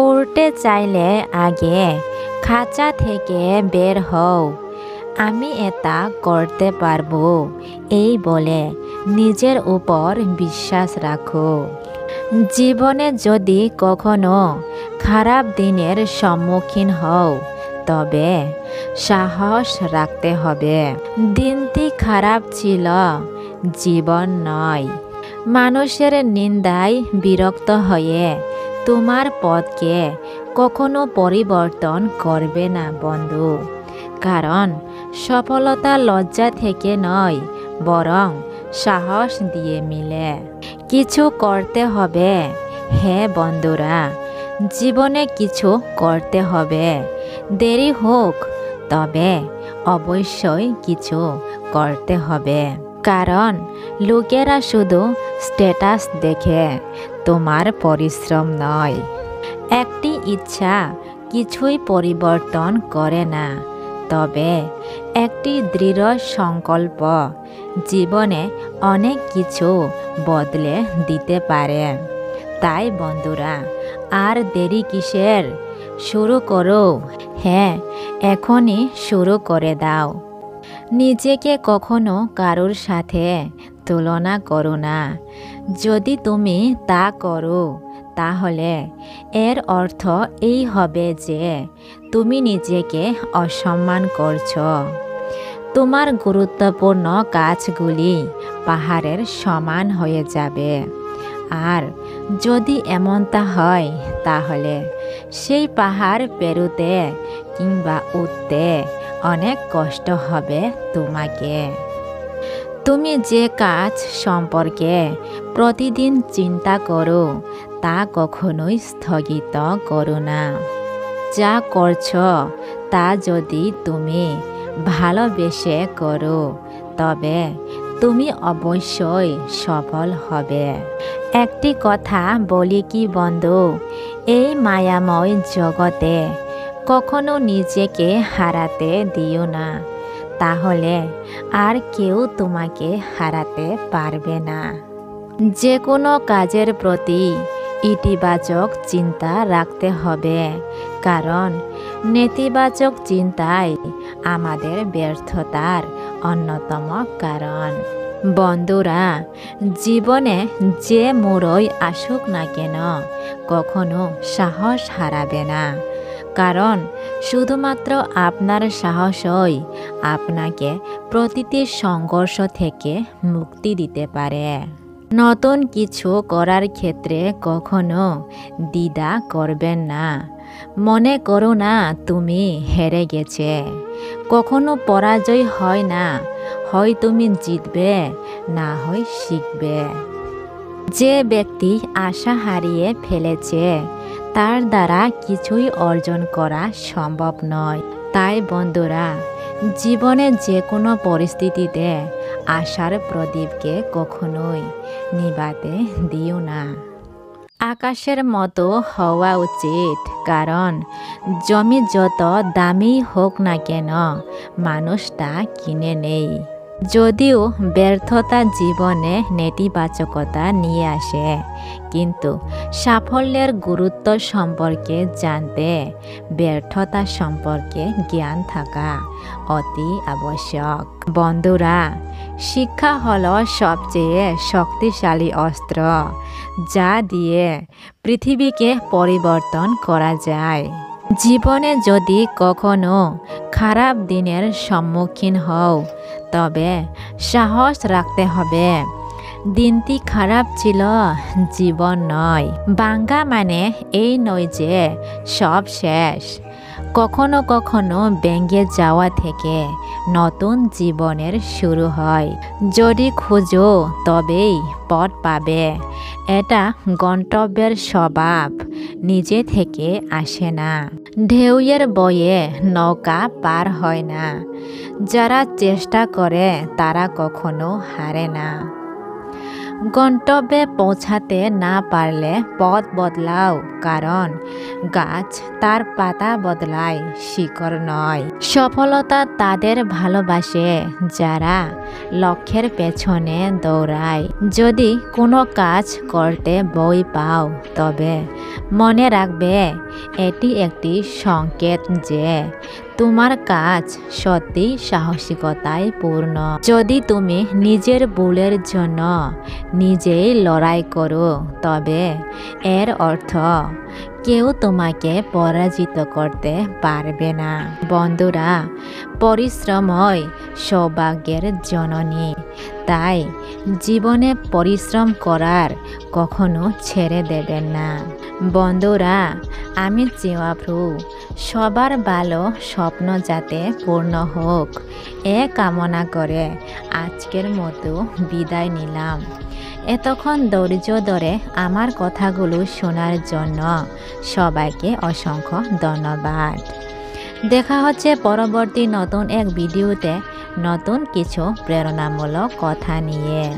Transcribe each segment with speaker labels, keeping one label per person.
Speaker 1: উড়তে চাইলে আগে খাঁচা থেকে বের হও। আমি এটা করতে পারবো এই বলে নিজের উপর বিশ্বাস রাখো। জীবনে যদি কখনো খারাপ দিনের সম্মুখীন হও তবে সাহস রাখতে হবে। দিনটি খারাপ ছিল, জীবন নয়। মানুষের নিন্দায় বিরক্ত হয়ে তোমার পথকে কখনো পরিবর্তন করবে না বন্ধু। কারণ সফলতা লজ্জা থেকে নয়, বরং সাহস দিয়ে মিলে। কিছু করতে হবে, হ্যাঁ বন্ধুরা, জীবনে কিছু করতে হবে। দেরি হোক, তবে অবশ্যই কিছু করতে হবে। কারণ লোকেরা শুধু স্ট্যাটাস দেখে, তোমার পরিশ্রম নয়। একটি ইচ্ছা কিছুই পরিবর্তন করে না, তবে একটি দৃঢ় সংকল্প জীবনে অনেক কিছু বদলে দিতে পারে। তাই বন্ধুরা, আর দেরি কিসের? শুরু করো। হ্যাঁ, এখনই শুরু করে দাও। নিজেকে কখনো কারোর সাথে তুলনা করো না। যদি তুমি তা করো তাহলে এর অর্থ এই হবে যে তুমি নিজেকে অসম্মান করছো। তোমার গুরুত্বপূর্ণ কাজগুলি পাহাড়ের সমান হয়ে যাবে। আর যদি এমনটা হয় তাহলে সেই পাহাড় পেরোতে কিংবা উঠতে অনেক কষ্ট হবে তোমাকে। তুমি যে কাজ সম্পর্কে প্রতিদিন চিন্তা করো তা কখনোই স্থগিত করো না। যা করছো তা যদি তুমি ভালোবেসে করো তবে তুমি অবশ্যই সফল হবে। একটি কথা বলি কি বন্ধু, এই মায়াময় জগতে কখনো নিজেকে হারাতে দিও না, তাহলে আর কেউ তোমাকে হারাতে পারবে না। যে কোনো কাজের প্রতি ইতিবাচক চিন্তা রাখতে হবে, কারণ নেতিবাচক চিন্তাই আমাদের ব্যর্থতার অন্যতম কারণ। বন্ধুরা, জীবনে যে মোড়ই আসুক না কেন কখনো সাহস হারাবে না, কারণ শুধুমাত্র আপনার সাহসই আপনাকে প্রতিটি সংঘর্ষ থেকে মুক্তি দিতে পারে। নতুন কিছু করার ক্ষেত্রে কখনো দ্বিধা করবেন না। মনে করো না তুমি হেরে গেছে। কখনো পরাজয় হয় না, হয় তুমি জিতবে, না হয় শিখবে। যে ব্যক্তি আশা হারিয়ে ফেলেছে তার দ্বারা কিছুই অর্জন করা সম্ভব নয়। তাই বন্ধুরা, জীবনে যে কোনো পরিস্থিতিতে আশার প্রদীপকে কখনোই নিভাতে দিও না। আকাশের মতো হওয়া উচিত, কারণ জমি যত দামি হোক না কেন মানুষ তা কিনে নেয়। যদিও ব্যর্থতা জীবনে নেতিবাচকতা নিয়ে আসে, কিন্তু সাফল্যের গুরুত্ব সম্পর্কে জানতে ব্যর্থতা সম্পর্কে জ্ঞান থাকা অতি আবশ্যক। বন্ধুরা, শিক্ষা হলো সবচেয়ে শক্তিশালী অস্ত্র, যা দিয়ে পৃথিবীকে পরিবর্তন করা যায়। জীবনে যদি কখনো খারাপ দিনের সম্মুখীন হও তবে সাহস রাখতে হবে। দিনটি খারাপ ছিল, জীবন নয়। ভাঙ্গা মানে এই নয় যে সব শেষ। কখনো কখনো ভেঙে যাওয়া থেকে নতুন জীবনের শুরু হয়। যদি খোঁজো তবেই পথ পাবে। এটা গন্তব্যের স্বভাব, নিজে থেকে আসে না। ঢেউয়ের বয়ে নৌকা পার হয় না। যারা চেষ্টা করে তারা কখনো হারে না। গন্তব্যে পৌঁছাতে না পারলে পথ বদলাও, কারণ গাছ তার পাতা বদলায়, শিকড় নয়। সফলতা তাদের ভালোবাসে যারা লক্ষ্যের পেছনে দৌড়ায়। যদি কোনো কাজ করতে ভয় পাও তবে মনে রাখবে এটি একটি সংকেত যে তোমার কাজ সত্যি সাহসিকতায় পূর্ণ। যদি তুমি নিজের ভুলের জন্য নিজেই লড়াই করো তবে এর অর্থ কেউ তোমাকে পরাজিত করতে পারবে না। বন্ধুরা, পরিশ্রমই সৌভাগ্যের জননী। তাই জীবনে পরিশ্রম করার কখনো ছেড়ে দেবেন না। বন্ধুরা, আমি চিওয়াফ্রু সবার ভালো স্বপ্ন যাতে পূর্ণ হোক এ কামনা করে আজকের মতো বিদায় নিলাম। এতক্ষণ ধৈর্য ধরে আমার কথাগুলো শোনার জন্য সবাইকে অসংখ্য ধন্যবাদ। দেখা হচ্ছে পরবর্তী নতুন এক ভিডিওতে নতুন কিছু প্রেরণামূলক কথা নিয়ে।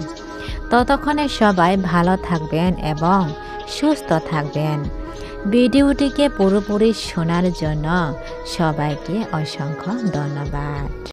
Speaker 1: ততক্ষণে সবাই ভালো থাকবেন এবং সুস্থ থাকবেন। ভিডিওটিকে পুরোপুরি শোনার জন্য সবাইকে অসংখ্য ধন্যবাদ।